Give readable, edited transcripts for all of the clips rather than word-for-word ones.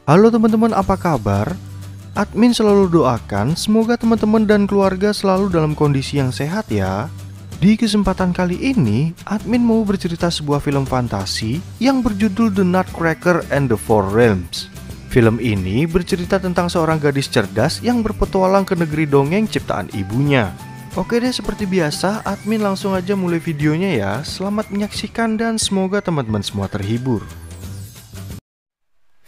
Halo teman-teman, apa kabar? Admin selalu doakan semoga teman-teman dan keluarga selalu dalam kondisi yang sehat ya. Di kesempatan kali ini, admin mau bercerita sebuah film fantasi yang berjudul The Nutcracker and the Four Realms. Film ini bercerita tentang seorang gadis cerdas yang berpetualang ke negeri dongeng ciptaan ibunya. Oke deh, seperti biasa, admin langsung aja mulai videonya ya. Selamat menyaksikan dan semoga teman-teman semua terhibur.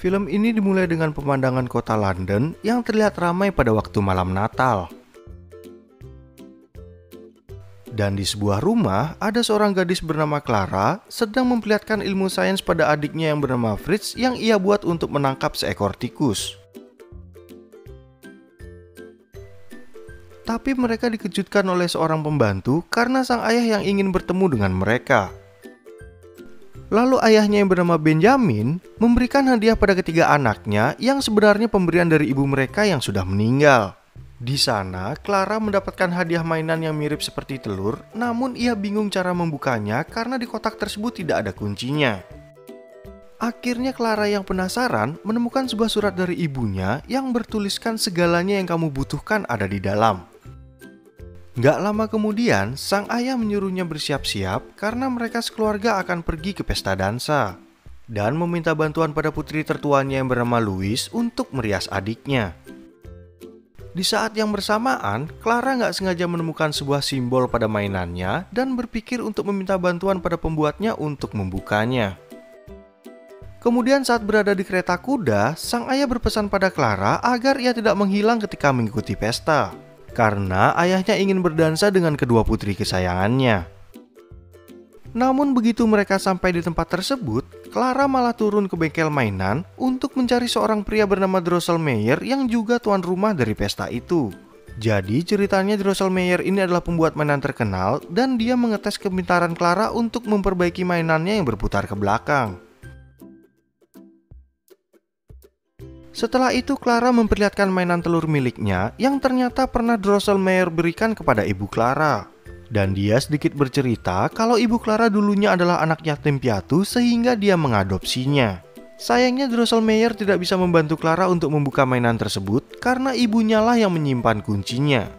Film ini dimulai dengan pemandangan kota London yang terlihat ramai pada waktu malam Natal. Dan di sebuah rumah, ada seorang gadis bernama Clara sedang memperlihatkan ilmu sains pada adiknya yang bernama Fritz yang ia buat untuk menangkap seekor tikus. Tapi mereka dikejutkan oleh seorang pembantu karena sang ayah yang ingin bertemu dengan mereka. Lalu ayahnya yang bernama Benjamin memberikan hadiah pada ketiga anaknya yang sebenarnya pemberian dari ibu mereka yang sudah meninggal. Di sana, Clara mendapatkan hadiah mainan yang mirip seperti telur, namun ia bingung cara membukanya karena di kotak tersebut tidak ada kuncinya. Akhirnya Clara yang penasaran menemukan sebuah surat dari ibunya yang bertuliskan segalanya yang kamu butuhkan ada di dalam. Gak lama kemudian, sang ayah menyuruhnya bersiap-siap karena mereka sekeluarga akan pergi ke pesta dansa dan meminta bantuan pada putri tertuanya yang bernama Louise untuk merias adiknya. Di saat yang bersamaan, Clara gak sengaja menemukan sebuah simbol pada mainannya dan berpikir untuk meminta bantuan pada pembuatnya untuk membukanya. Kemudian saat berada di kereta kuda, sang ayah berpesan pada Clara agar ia tidak menghilang ketika mengikuti pesta, karena ayahnya ingin berdansa dengan kedua putri kesayangannya. Namun begitu mereka sampai di tempat tersebut, Clara malah turun ke bengkel mainan untuk mencari seorang pria bernama Drosselmeyer yang juga tuan rumah dari pesta itu. Jadi ceritanya Drosselmeyer ini adalah pembuat mainan terkenal dan dia mengetes kepintaran Clara untuk memperbaiki mainannya yang berputar ke belakang. Setelah itu Clara memperlihatkan mainan telur miliknya yang ternyata pernah Drosselmeyer berikan kepada ibu Clara. Dan dia sedikit bercerita kalau ibu Clara dulunya adalah anak yatim piatu sehingga dia mengadopsinya. Sayangnya Drosselmeyer tidak bisa membantu Clara untuk membuka mainan tersebut karena ibunya lah yang menyimpan kuncinya.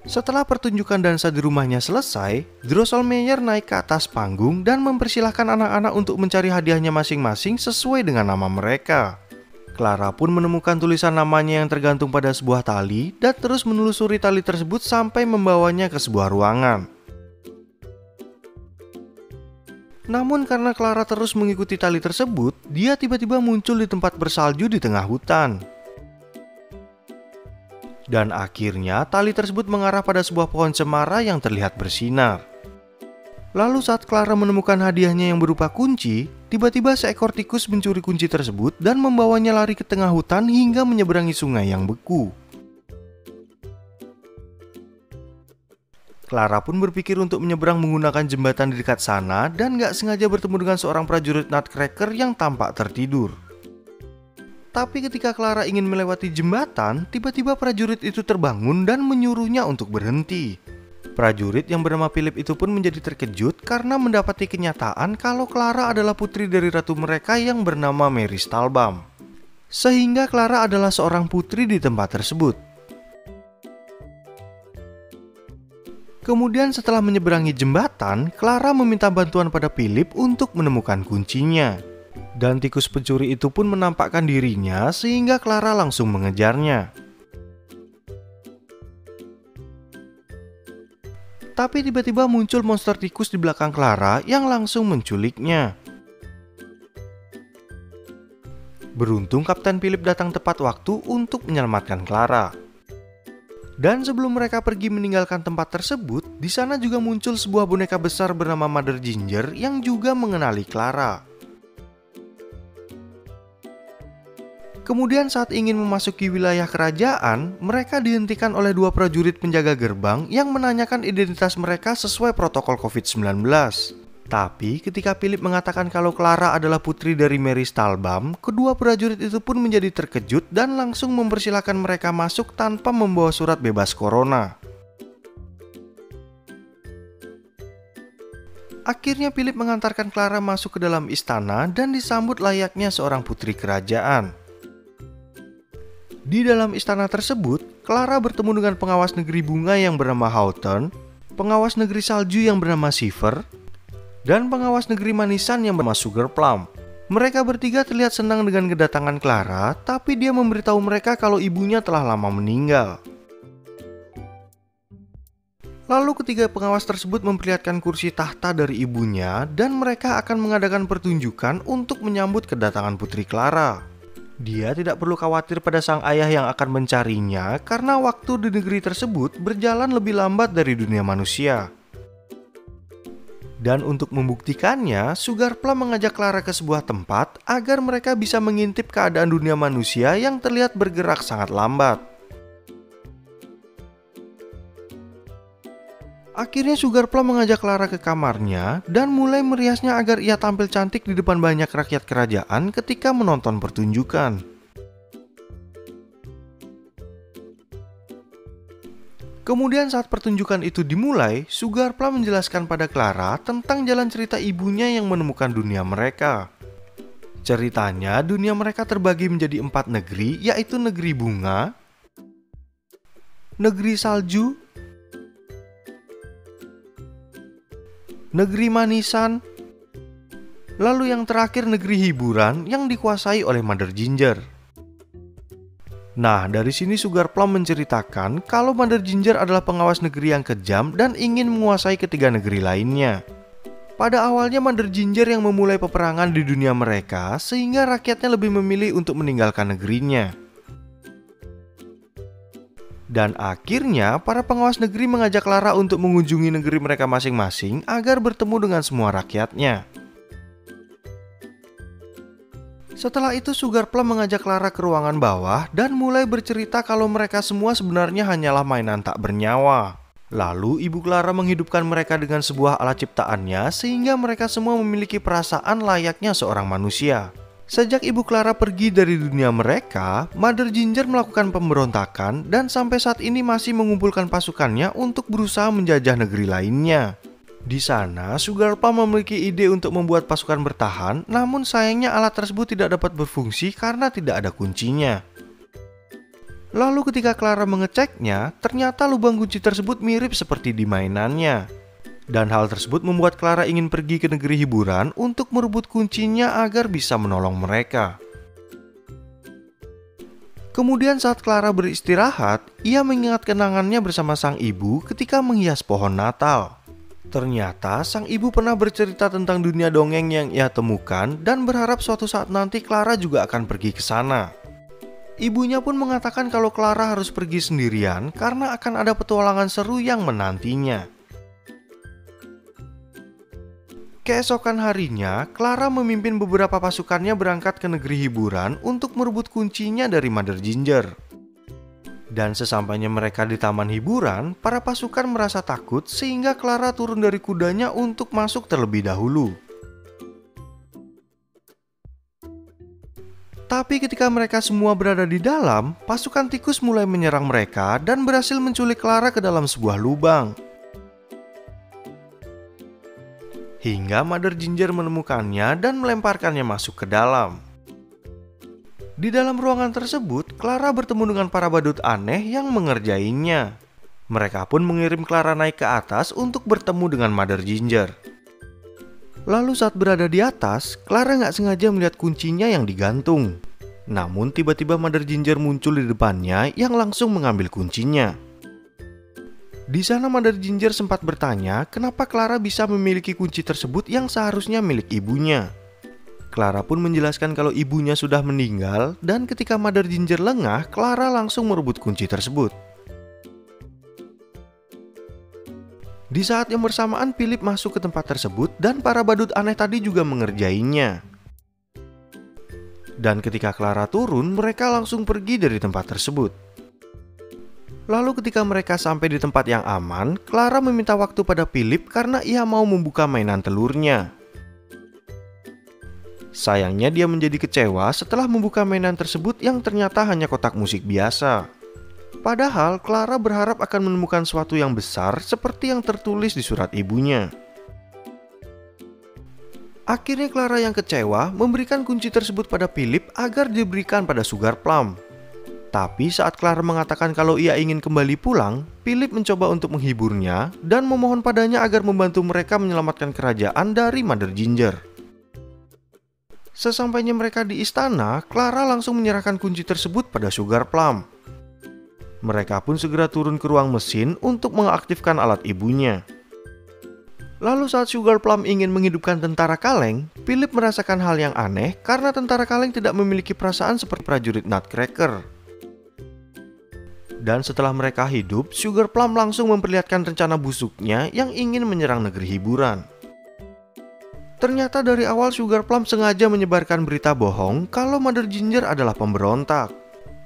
Setelah pertunjukan dansa di rumahnya selesai, Drosselmeyer naik ke atas panggung dan mempersilahkan anak-anak untuk mencari hadiahnya masing-masing sesuai dengan nama mereka. Clara pun menemukan tulisan namanya yang tergantung pada sebuah tali dan terus menelusuri tali tersebut sampai membawanya ke sebuah ruangan. Namun karena Clara terus mengikuti tali tersebut, dia tiba-tiba muncul di tempat bersalju di tengah hutan. Dan akhirnya tali tersebut mengarah pada sebuah pohon cemara yang terlihat bersinar. Lalu saat Clara menemukan hadiahnya yang berupa kunci, tiba-tiba seekor tikus mencuri kunci tersebut dan membawanya lari ke tengah hutan hingga menyeberangi sungai yang beku. Clara pun berpikir untuk menyeberang menggunakan jembatan di dekat sana dan gak sengaja bertemu dengan seorang prajurit Nutcracker yang tampak tertidur. Tapi ketika Clara ingin melewati jembatan, tiba-tiba prajurit itu terbangun dan menyuruhnya untuk berhenti. Prajurit yang bernama Philip itu pun menjadi terkejut karena mendapati kenyataan kalau Clara adalah putri dari ratu mereka yang bernama Mary Stalbam. Sehingga Clara adalah seorang putri di tempat tersebut. Kemudian setelah menyeberangi jembatan, Clara meminta bantuan pada Philip untuk menemukan kuncinya. Dan tikus pencuri itu pun menampakkan dirinya sehingga Clara langsung mengejarnya. Tapi tiba-tiba muncul monster tikus di belakang Clara yang langsung menculiknya. Beruntung Kapten Philip datang tepat waktu untuk menyelamatkan Clara. Dan sebelum mereka pergi meninggalkan tempat tersebut, di sana juga muncul sebuah boneka besar bernama Mother Ginger yang juga mengenali Clara. Kemudian saat ingin memasuki wilayah kerajaan, mereka dihentikan oleh dua prajurit penjaga gerbang yang menanyakan identitas mereka sesuai protokol COVID-19. Tapi ketika Philip mengatakan kalau Clara adalah putri dari Mary Stalbam, kedua prajurit itu pun menjadi terkejut dan langsung mempersilahkan mereka masuk tanpa membawa surat bebas corona. Akhirnya Philip mengantarkan Clara masuk ke dalam istana dan disambut layaknya seorang putri kerajaan. Di dalam istana tersebut, Clara bertemu dengan pengawas negeri bunga yang bernama Houghton, pengawas negeri salju yang bernama Shiver, dan pengawas negeri manisan yang bernama Sugar Plum. Mereka bertiga terlihat senang dengan kedatangan Clara, tapi dia memberitahu mereka kalau ibunya telah lama meninggal. Lalu ketiga pengawas tersebut memperlihatkan kursi tahta dari ibunya dan mereka akan mengadakan pertunjukan untuk menyambut kedatangan putri Clara. Dia tidak perlu khawatir pada sang ayah yang akan mencarinya karena waktu di negeri tersebut berjalan lebih lambat dari dunia manusia. Dan untuk membuktikannya, Sugar Plum mengajak Clara ke sebuah tempat agar mereka bisa mengintip keadaan dunia manusia yang terlihat bergerak sangat lambat. Akhirnya Sugar Plum mengajak Clara ke kamarnya dan mulai meriasnya agar ia tampil cantik di depan banyak rakyat kerajaan ketika menonton pertunjukan. Kemudian saat pertunjukan itu dimulai, Sugar Plum menjelaskan pada Clara tentang jalan cerita ibunya yang menemukan dunia mereka. Ceritanya, dunia mereka terbagi menjadi 4 negeri, yaitu negeri bunga, negeri salju, negeri manisan, lalu yang terakhir negeri hiburan yang dikuasai oleh Mother Ginger. Nah, dari sini Sugar Plum menceritakan kalau Mother Ginger adalah pengawas negeri yang kejam dan ingin menguasai ketiga negeri lainnya. Pada awalnya Mother Ginger yang memulai peperangan di dunia mereka sehingga rakyatnya lebih memilih untuk meninggalkan negerinya. Dan akhirnya para pengawas negeri mengajak Clara untuk mengunjungi negeri mereka masing-masing agar bertemu dengan semua rakyatnya. Setelah itu Sugar Plum mengajak Clara ke ruangan bawah dan mulai bercerita kalau mereka semua sebenarnya hanyalah mainan tak bernyawa. Lalu ibu Clara menghidupkan mereka dengan sebuah alat ciptaannya sehingga mereka semua memiliki perasaan layaknya seorang manusia. Sejak ibu Clara pergi dari dunia mereka, Mother Ginger melakukan pemberontakan dan sampai saat ini masih mengumpulkan pasukannya untuk berusaha menjajah negeri lainnya. Di sana, Sugar Plum memiliki ide untuk membuat pasukan bertahan, namun sayangnya alat tersebut tidak dapat berfungsi karena tidak ada kuncinya. Lalu ketika Clara mengeceknya, ternyata lubang kunci tersebut mirip seperti di mainannya. Dan hal tersebut membuat Clara ingin pergi ke negeri hiburan untuk merebut kuncinya agar bisa menolong mereka. Kemudian saat Clara beristirahat, ia mengingat kenangannya bersama sang ibu ketika menghias pohon Natal. Ternyata sang ibu pernah bercerita tentang dunia dongeng yang ia temukan dan berharap suatu saat nanti Clara juga akan pergi ke sana. Ibunya pun mengatakan kalau Clara harus pergi sendirian karena akan ada petualangan seru yang menantinya. Keesokan harinya, Clara memimpin beberapa pasukannya berangkat ke negeri hiburan untuk merebut kuncinya dari Mother Ginger. Dan sesampainya mereka di taman hiburan, para pasukan merasa takut sehingga Clara turun dari kudanya untuk masuk terlebih dahulu. Tapi ketika mereka semua berada di dalam, pasukan tikus mulai menyerang mereka dan berhasil menculik Clara ke dalam sebuah lubang. Hingga Mother Ginger menemukannya dan melemparkannya masuk ke dalam. Di dalam ruangan tersebut, Clara bertemu dengan para badut aneh yang mengerjainya. Mereka pun mengirim Clara naik ke atas untuk bertemu dengan Mother Ginger. Lalu saat berada di atas, Clara nggak sengaja melihat kuncinya yang digantung. Namun tiba-tiba Mother Ginger muncul di depannya yang langsung mengambil kuncinya. Di sana Mother Ginger sempat bertanya kenapa Clara bisa memiliki kunci tersebut yang seharusnya milik ibunya. Clara pun menjelaskan kalau ibunya sudah meninggal dan ketika Mother Ginger lengah, Clara langsung merebut kunci tersebut. Di saat yang bersamaan Philip masuk ke tempat tersebut dan para badut aneh tadi juga mengerjainya. Dan ketika Clara turun, mereka langsung pergi dari tempat tersebut. Lalu ketika mereka sampai di tempat yang aman, Clara meminta waktu pada Philip karena ia mau membuka mainan telurnya. Sayangnya dia menjadi kecewa setelah membuka mainan tersebut yang ternyata hanya kotak musik biasa. Padahal Clara berharap akan menemukan sesuatu yang besar seperti yang tertulis di surat ibunya. Akhirnya Clara yang kecewa memberikan kunci tersebut pada Philip agar diberikan pada Sugar Plum. Tapi saat Clara mengatakan kalau ia ingin kembali pulang, Philip mencoba untuk menghiburnya dan memohon padanya agar membantu mereka menyelamatkan kerajaan dari Mother Ginger. Sesampainya mereka di istana, Clara langsung menyerahkan kunci tersebut pada Sugar Plum. Mereka pun segera turun ke ruang mesin untuk mengaktifkan alat ibunya. Lalu saat Sugar Plum ingin menghidupkan tentara kaleng, Philip merasakan hal yang aneh karena tentara kaleng tidak memiliki perasaan seperti prajurit Nutcracker. Dan setelah mereka hidup, Sugar Plum langsung memperlihatkan rencana busuknya yang ingin menyerang negeri hiburan. Ternyata dari awal Sugar Plum sengaja menyebarkan berita bohong kalau Mother Ginger adalah pemberontak.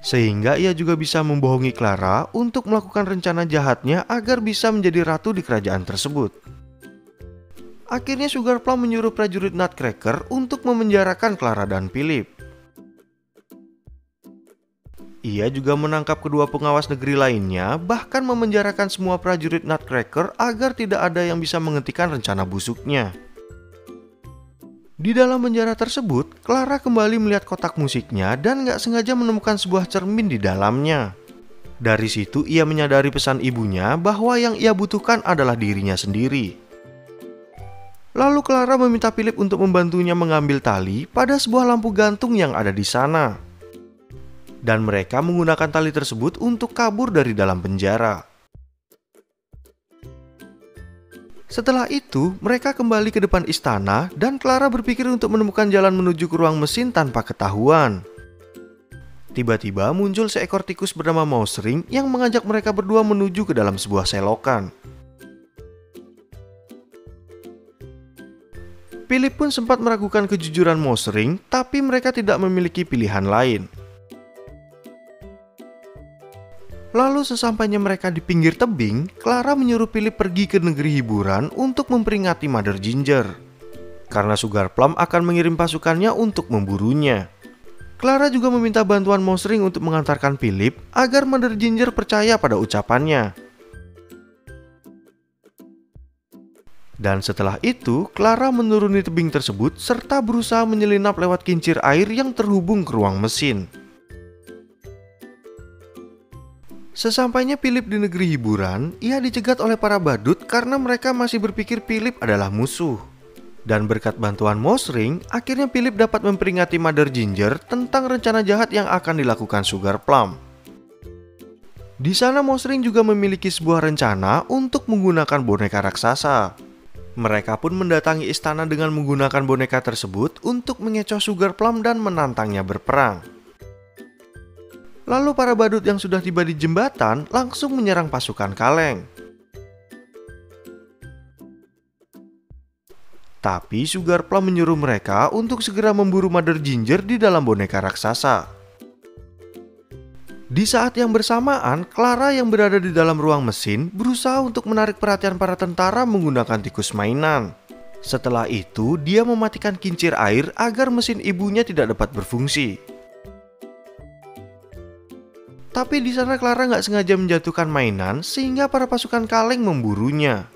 Sehingga ia juga bisa membohongi Clara untuk melakukan rencana jahatnya agar bisa menjadi ratu di kerajaan tersebut. Akhirnya Sugar Plum menyuruh prajurit Nutcracker untuk memenjarakan Clara dan Philip. Ia juga menangkap kedua pengawas negeri lainnya, bahkan memenjarakan semua prajurit Nutcracker agar tidak ada yang bisa menghentikan rencana busuknya. Di dalam penjara tersebut, Clara kembali melihat kotak musiknya dan gak sengaja menemukan sebuah cermin di dalamnya. Dari situ ia menyadari pesan ibunya bahwa yang ia butuhkan adalah dirinya sendiri. Lalu Clara meminta Philip untuk membantunya mengambil tali pada sebuah lampu gantung yang ada di sana. Dan mereka menggunakan tali tersebut untuk kabur dari dalam penjara. Setelah itu, mereka kembali ke depan istana dan Clara berpikir untuk menemukan jalan menuju ke ruang mesin tanpa ketahuan. Tiba-tiba muncul seekor tikus bernama Mouse Ring yang mengajak mereka berdua menuju ke dalam sebuah selokan. Philip pun sempat meragukan kejujuran Mouse Ring, tapi mereka tidak memiliki pilihan lain. Lalu sesampainya mereka di pinggir tebing, Clara menyuruh Philip pergi ke negeri hiburan untuk memperingati Mother Ginger. Karena Sugar Plum akan mengirim pasukannya untuk memburunya. Clara juga meminta bantuan Mouse Ring untuk mengantarkan Philip agar Mother Ginger percaya pada ucapannya. Dan setelah itu, Clara menuruni tebing tersebut serta berusaha menyelinap lewat kincir air yang terhubung ke ruang mesin. Sesampainya Philip di negeri hiburan, ia dicegat oleh para badut karena mereka masih berpikir Philip adalah musuh. Dan berkat bantuan Mouse Ring, akhirnya Philip dapat memperingati Mother Ginger tentang rencana jahat yang akan dilakukan Sugar Plum. Di sana Mouse Ring juga memiliki sebuah rencana untuk menggunakan boneka raksasa. Mereka pun mendatangi istana dengan menggunakan boneka tersebut untuk mengecoh Sugar Plum dan menantangnya berperang. Lalu para badut yang sudah tiba di jembatan langsung menyerang pasukan kaleng. Tapi Sugar Plum menyuruh mereka untuk segera memburu Mother Ginger di dalam boneka raksasa. Di saat yang bersamaan, Clara yang berada di dalam ruang mesin berusaha untuk menarik perhatian para tentara menggunakan tikus mainan. Setelah itu, dia mematikan kincir air agar mesin ibunya tidak dapat berfungsi. Tapi di sana Clara nggak sengaja menjatuhkan mainan sehingga para pasukan kaleng memburunya.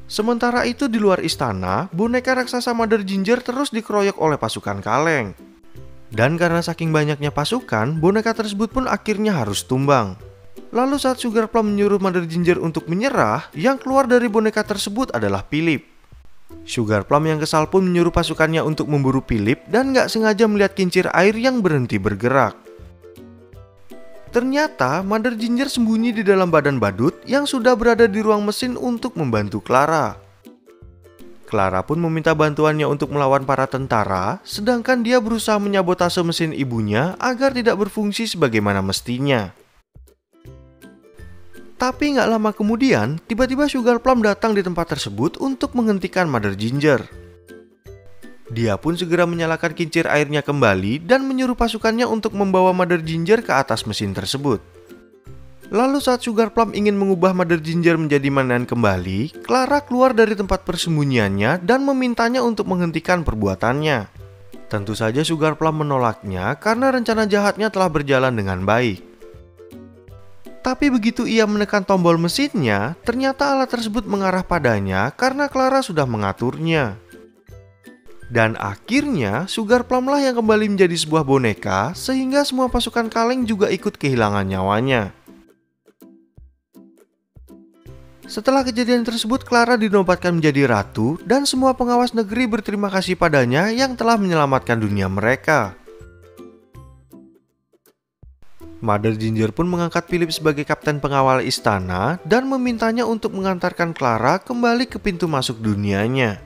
Sementara itu di luar istana, boneka raksasa Mother Ginger terus dikeroyok oleh pasukan kaleng. Dan karena saking banyaknya pasukan, boneka tersebut pun akhirnya harus tumbang. Lalu saat Sugar Plum menyuruh Mother Ginger untuk menyerah, yang keluar dari boneka tersebut adalah Philip. Sugar Plum yang kesal pun menyuruh pasukannya untuk memburu Philip dan gak sengaja melihat kincir air yang berhenti bergerak. Ternyata Mother Ginger sembunyi di dalam badan badut yang sudah berada di ruang mesin untuk membantu Clara. Clara pun meminta bantuannya untuk melawan para tentara, sedangkan dia berusaha menyabotase mesin ibunya agar tidak berfungsi sebagaimana mestinya. Tapi nggak lama kemudian, tiba-tiba Sugar Plum datang di tempat tersebut untuk menghentikan Mother Ginger. Dia pun segera menyalakan kincir airnya kembali dan menyuruh pasukannya untuk membawa Mother Ginger ke atas mesin tersebut. Lalu saat Sugar Plum ingin mengubah Mother Ginger menjadi mainan kembali, Clara keluar dari tempat persembunyiannya dan memintanya untuk menghentikan perbuatannya. Tentu saja Sugar Plum menolaknya karena rencana jahatnya telah berjalan dengan baik. Tapi begitu ia menekan tombol mesinnya, ternyata alat tersebut mengarah padanya karena Clara sudah mengaturnya. Dan akhirnya Sugar Plum lah yang kembali menjadi sebuah boneka, sehingga semua pasukan kaleng juga ikut kehilangan nyawanya. Setelah kejadian tersebut, Clara dinobatkan menjadi ratu dan semua pengawas negeri berterima kasih padanya yang telah menyelamatkan dunia mereka. Mother Ginger pun mengangkat Philip sebagai kapten pengawal istana dan memintanya untuk mengantarkan Clara kembali ke pintu masuk dunianya.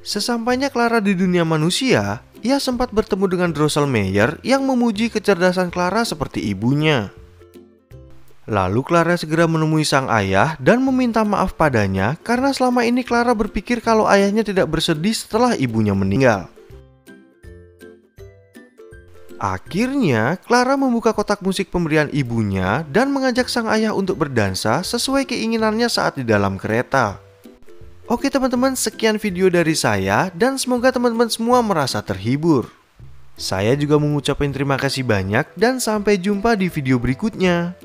Sesampainya Clara di dunia manusia, ia sempat bertemu dengan Drosselmeyer yang memuji kecerdasan Clara seperti ibunya. Lalu Clara segera menemui sang ayah dan meminta maaf padanya karena selama ini Clara berpikir kalau ayahnya tidak bersedih setelah ibunya meninggal. Akhirnya, Clara membuka kotak musik pemberian ibunya dan mengajak sang ayah untuk berdansa sesuai keinginannya saat di dalam kereta. Oke teman-teman, sekian video dari saya dan semoga teman-teman semua merasa terhibur. Saya juga mengucapkan terima kasih banyak dan sampai jumpa di video berikutnya.